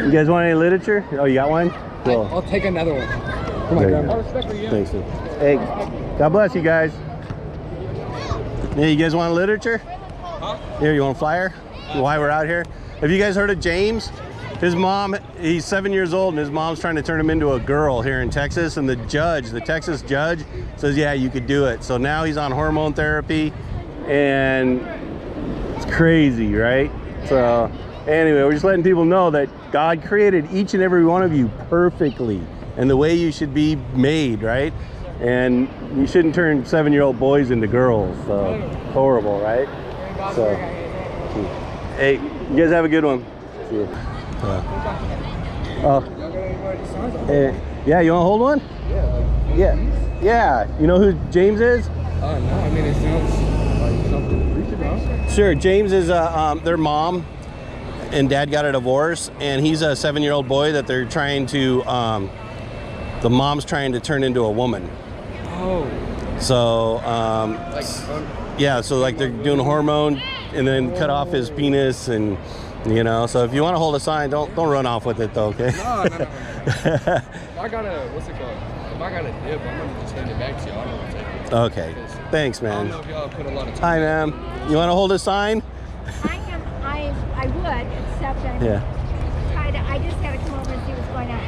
You guys want any literature? Oh, you got one? Cool. I'll take another one. For my grandma. Thanks. Hey, God bless you guys. Yeah, you guys want literature? Huh? Here, you want a flyer? Why we're out here? Have you guys heard of James? His mom, he's 7 years old, and his mom's trying to turn him into a girl here in Texas, and the Texas judge says, yeah, you could do it. So now he's on hormone therapy, and it's crazy, right? So anyway, we're just letting people know that God created each and every one of you perfectly and the way you should be made, right? And you shouldn't turn 7-year-old boys into girls. So horrible, right? So hey, you guys have a good one. See you. Yeah, you want to hold one? Yeah. You know who James is? No, I mean, it sounds like something we should know. Sure. James is their mom and dad got a divorce, and he's a 7-year-old boy that they're trying to the mom's trying to turn into a woman. Oh. So yeah, so like they're doing a hormone and then cut off his penis, and you know, so if you want to hold a sign, don't run off with it though, okay? No. If I got a, what's it called? If I got a dip, I'm gonna just hand it back to you. I don't know what to take. Okay. Thanks, man. I don't know if y'all put a lot of time. Hi, ma'am. You want to hold a sign? I would, except I just had to come over and see what's going on.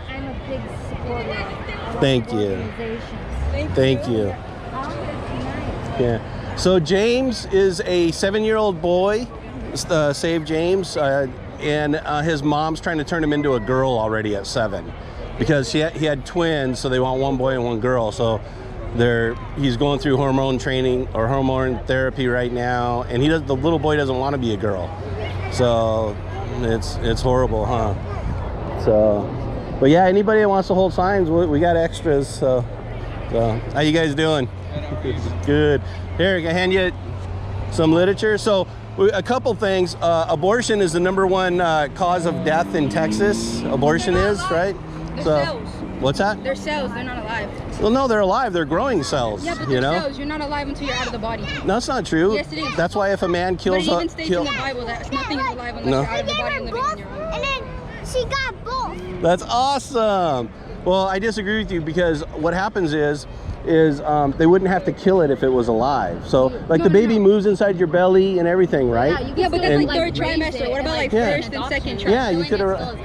I'm a big supporter of Thank you. organizations. Thank you. I'll get it tonight. Yeah. So James is a 7-year-old boy. Save James, and his mom's trying to turn him into a girl already at 7 because he had twins, so they want one boy and one girl. So he's going through hormone training or hormone therapy right now, and the little boy doesn't want to be a girl. So it's horrible, huh? So, but yeah, anybody that wants to hold signs, we got extras. So how you guys doing? Good. Here, I can hand you some literature. So a couple things. Abortion is the #1 cause of death in Texas. Abortion is, right? They're So cells. what's that? They're cells. They're not alive. Well, no, they're alive. They're growing cells. Yeah, but you they're know? cells. You're not alive until you're out of the body. No, that's not true. Yes, it is. That's why if a man But kills it even states in the Bible that nothing is alive unless No. you're out of the body and living in your own. And then she got both. That's awesome. Well, I disagree with you because what happens is they wouldn't have to kill it if it was alive. So like the baby moves inside your belly and everything, right? Yeah, but that's And- like third trimester. What about like Yeah. first and second trimester? Yeah, you could have.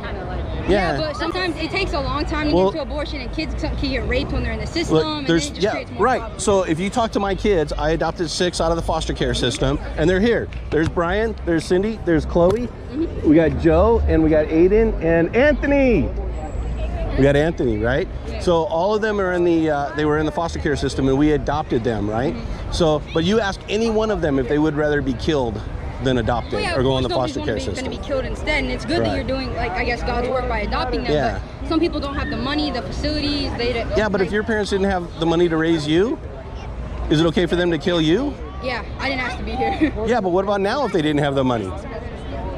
Yeah, but sometimes it takes a long time to get to abortion, and kids can get raped when they're in the system, Look, and then it just creates more right. problems. So if you talk to my kids, I adopted 6 out of the foster care system, and they're here. There's Brian, there's Cindy, there's Chloe, we got Joe, and we got Aiden and Anthony. We got Anthony, right? Yeah. So all of them are in they were in the foster care system, and we adopted them, right? So, but you ask any one of them if they would rather be killed than adopted Well, yeah, or go in of the course foster care nobody's going system. to be killed instead, and it's good Right. that you're doing, like, I guess, God's work by adopting them. Yeah. But some people don't have the money, the facilities. Yeah, but if your parents didn't have the money to raise you, is it okay for them to kill you? Yeah, I didn't ask to be here. Yeah, but what about now if they didn't have the money?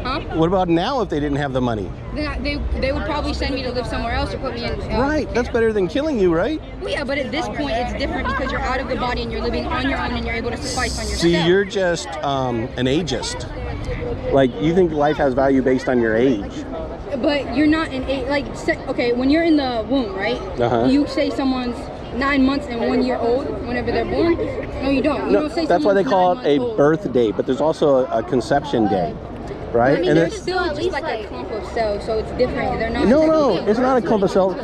Huh? What about now if they didn't have the money? Then they would probably send me to live somewhere else or put me in. Right, that's better than killing you, right? Well, yeah, but at this point, it's different because you're out of the body and you're living on your own and you're able to suffice on yourself. See, you're just an ageist. Like, you think life has value based on your age. But you're not an okay, when you're in the womb, right? You say someone's 9 months and 1 year old whenever they're born. No, you don't. You don't say That's why they call it someone's a 9 months old. birth day, but there's also a conception day, right? I mean, And they're it's, still just like a clump of cells, so it's different. They're not. no, it's not a clump of cells.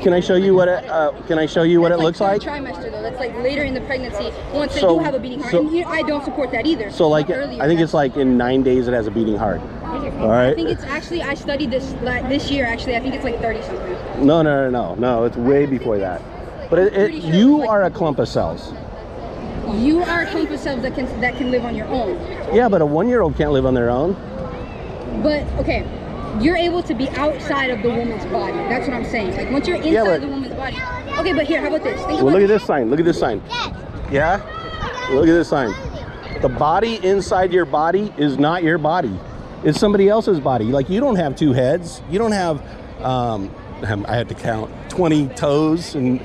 Can I show you what it? That's looks like? third trimester though. That's like later in the pregnancy once they So- do have a beating heart. so- And I don't support that either. So like, Earlier, I think it's like in 9 days it has a beating heart. All right. I think it's actually, I studied this year actually. I think it's like 30 something. No. It's way before that. But pretty sure you it's like- are a clump of cells. You are a clump of cells that can live on your own. Yeah, but a 1-year-old can't live on their own. But okay, you're able to be outside of the woman's body. That's what I'm saying. Like once you're inside but- the woman's body. Okay, but here, how about this? Think Well, about look at this sign. Look at this sign. Yeah? Look at this sign. The body inside your body is not your body. It's somebody else's body. Like, you don't have 2 heads. You don't have, I had to count, 20 toes, and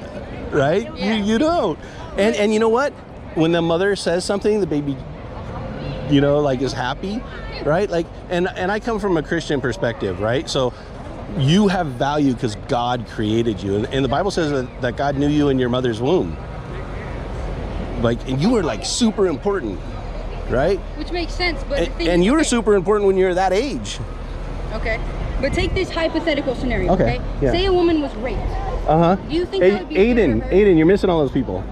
right? Yeah. You don't. And you know what? When the mother says something, the baby you know, like is happy, right? Like, and I come from a Christian perspective, right? So you have value because God created you, and the Bible says that God knew you in your mother's womb. Like, and you were like super important, right? Which makes sense, but and you were super important when you were that age. Okay, but take this hypothetical scenario. Okay. Yeah. Say a woman was raped. Do you think that would be fair to her? Aiden, you're missing all those people.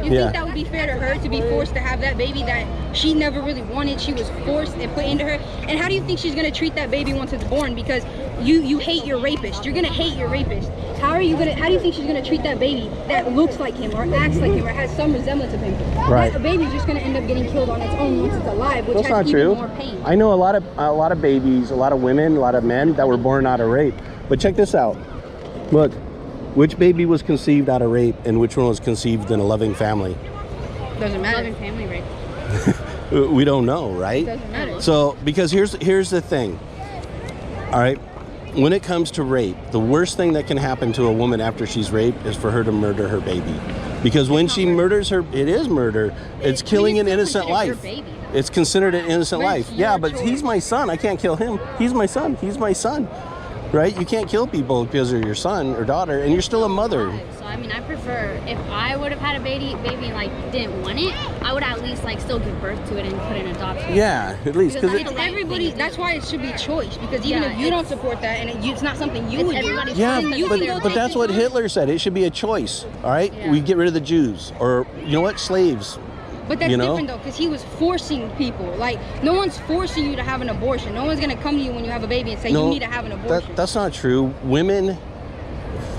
You think that would be fair to her to be forced to have that baby that she never really wanted? She was forced and put into her. And how do you think she's gonna treat that baby once it's born? Because you hate your rapist. You're gonna hate your rapist. How do you think she's gonna treat that baby that looks like him or acts like him or has some resemblance of him? Right. That baby's just gonna end up getting killed on its own once it's alive, which has even more pain. I know a lot of babies, a lot of women, a lot of men that were born out of rape. But check this out. Look, which baby was conceived out of rape and which one was conceived in a loving family? Doesn't matter. Loving family rape. We don't know, right? Doesn't matter. So, because here's the thing. All right, when it comes to rape, the worst thing that can happen to a woman after she's raped is for her to murder her baby. Because when she murders her, it is murder. It's killing an innocent life. It's considered an innocent life. Yeah, but he's my son. I can't kill him. He's my son. He's my son. Right? You can't kill people because they're your son or daughter, and you're still a mother. So I mean, I prefer, if I would have had a baby and like didn't want it, I would at least like still give birth to it and put it in adoption. Yeah, at least because it's everybody. That's why it should be choice. Because even if you don't support that and it's not something you would do. Yeah, but that's what Hitler said. It should be a choice. All right, we get rid of the Jews, or you know what, slaves. But that's different though, because he was forcing people. Like, no one's forcing you to have an abortion. No one's gonna come to you when you have a baby and say you need to have an abortion. That's not true. Women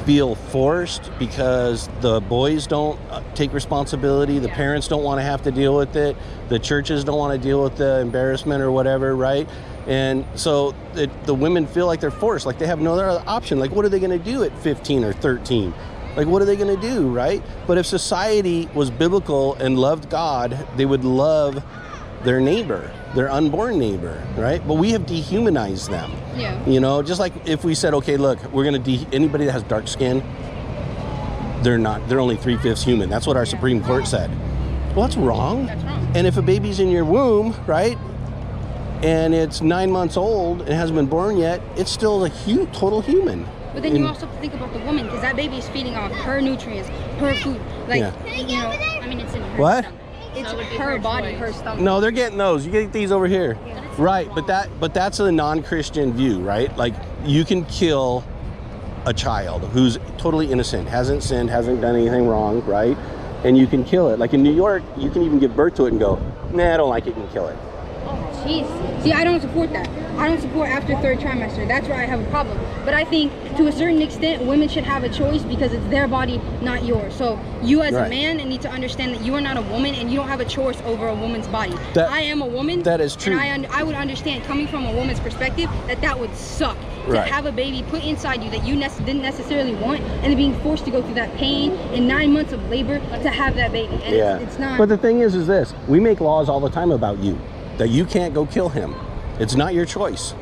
feel forced because the boys don't take responsibility. The parents don't want to have to deal with it. The churches don't want to deal with the embarrassment or whatever, right? And so the women feel like they're forced, like they have no other option. Like, what are they gonna do at 15 or 13? Like, what are they going to do, right? But if society was biblical and loved God, they would love their neighbor, their unborn neighbor, right? But we have dehumanized them. Yeah. You know, just like if we said, okay, look, we're going to anybody that has dark skin, they're only 3/5 human. That's what our Supreme Court said. Well, that's wrong. That's wrong. And if a baby's in your womb, right, and it's 9 months old and hasn't been born yet, it's still a total human. But then you also have to think about the woman, because that baby is feeding off her nutrients, her food. Like, you know, I mean, it's in her what? stomach. It's So it would be her body, choice. her stomach. No, they're getting those. You get these over here. Right, but that's a non-Christian view, right? Like, you can kill a child who's totally innocent, hasn't sinned, hasn't done anything wrong, right? And you can kill it. Like in New York, you can even give birth to it and go, nah, I don't like it, and kill it. Oh, jeez. See, I don't support that. I don't support after third trimester. That's where I have a problem. But I think to a certain extent, women should have a choice because it's their body, not yours. So you as a man need to understand that you are not a woman and you don't have a choice over a woman's body. I am a woman. That is true. And I would understand, coming from a woman's perspective, that would suck. To have a baby put inside you that you didn't necessarily want, and then being forced to go through that pain and 9 months of labor to have that baby. And it's not. But the thing is this, we make laws all the time about you, that you can't go kill him. It's not your choice.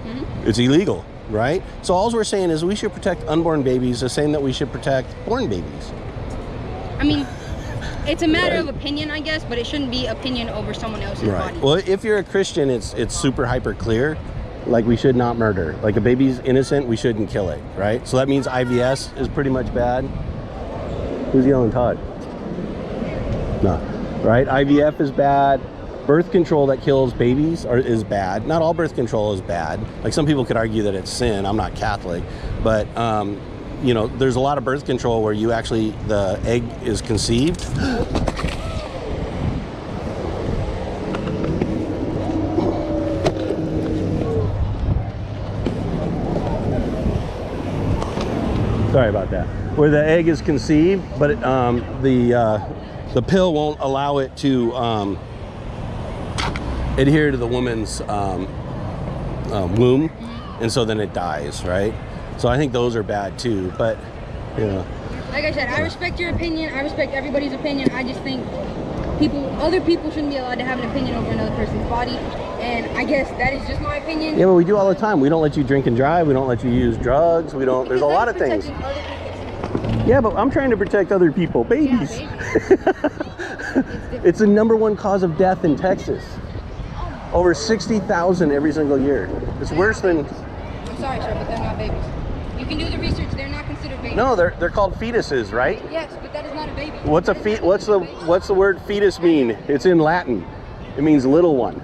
It's illegal, right? So all we're saying is we should protect unborn babies the same that we should protect born babies. I mean, it's a matter of opinion, I guess, but it shouldn't be opinion over someone else's body. Well, if you're a Christian, it's super hyper clear. Like, we should not murder. Like, a baby's innocent, we shouldn't kill it, right? So that means IVS is pretty much bad. Who's yelling Todd? No, right? IVF is bad. Birth control that kills babies is bad. Not all birth control is bad. Like, some people could argue that it's sin. I'm not Catholic, but you know, there's a lot of birth control where you actually, the egg is conceived. Sorry about that. Where the egg is conceived, but it, the pill won't allow it to adhere to the woman's womb, and so then it dies, right? So I think those are bad too. But you know, like I said, I respect your opinion. I respect everybody's opinion. I just think other people shouldn't be allowed to have an opinion over another person's body. And I guess that is just my opinion. Yeah, but we do all the time. We don't let you drink and drive. We don't let you use drugs. We don't. There's a lot of things. Yeah, but I'm trying to protect other people, babies. Yeah, babies. It's the #1 cause of death in Texas. Over 60,000 every single year. It's worse than. I'm sorry, sir, but they're not babies. You can do the research. They're not considered babies. No, they're called fetuses, right? Yes, but that is not a baby. What's the word fetus mean? It's in Latin. It means little one.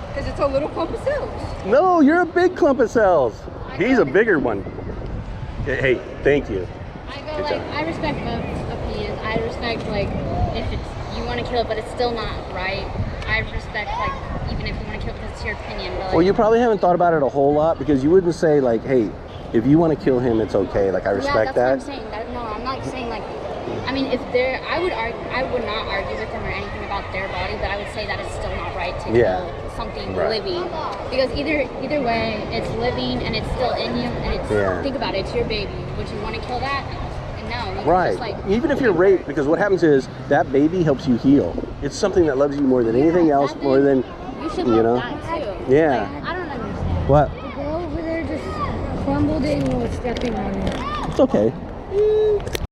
Because it's a little clump of cells. No, you're a big clump of cells. He's a bigger one. Hey, thank you. I go like, I respect both opinions. I respect like if it's you want to kill it, but it's still not right. I respect like even if you want to kill it because it's your opinion. But, like, Well, you probably haven't thought about it a whole lot because you wouldn't say like, hey, if you want to kill him, it's okay. Like I respect that's that. what I'm saying. No, I'm not saying like. I mean, if they're, I would not argue with them or anything about their body, but I would say that it's still not right to kill something living, because either way, it's living and it's still in you, and it's think about it, it's your baby. Would you want to kill that? No. Right. Just, like, even if you're raped, because what happens is that baby helps you heal. It's something that loves you more than anything else, more than you should you know. That too. Yeah. Like, I don't understand. What? The girl over there just crumbled in and was stepping on it. It's okay.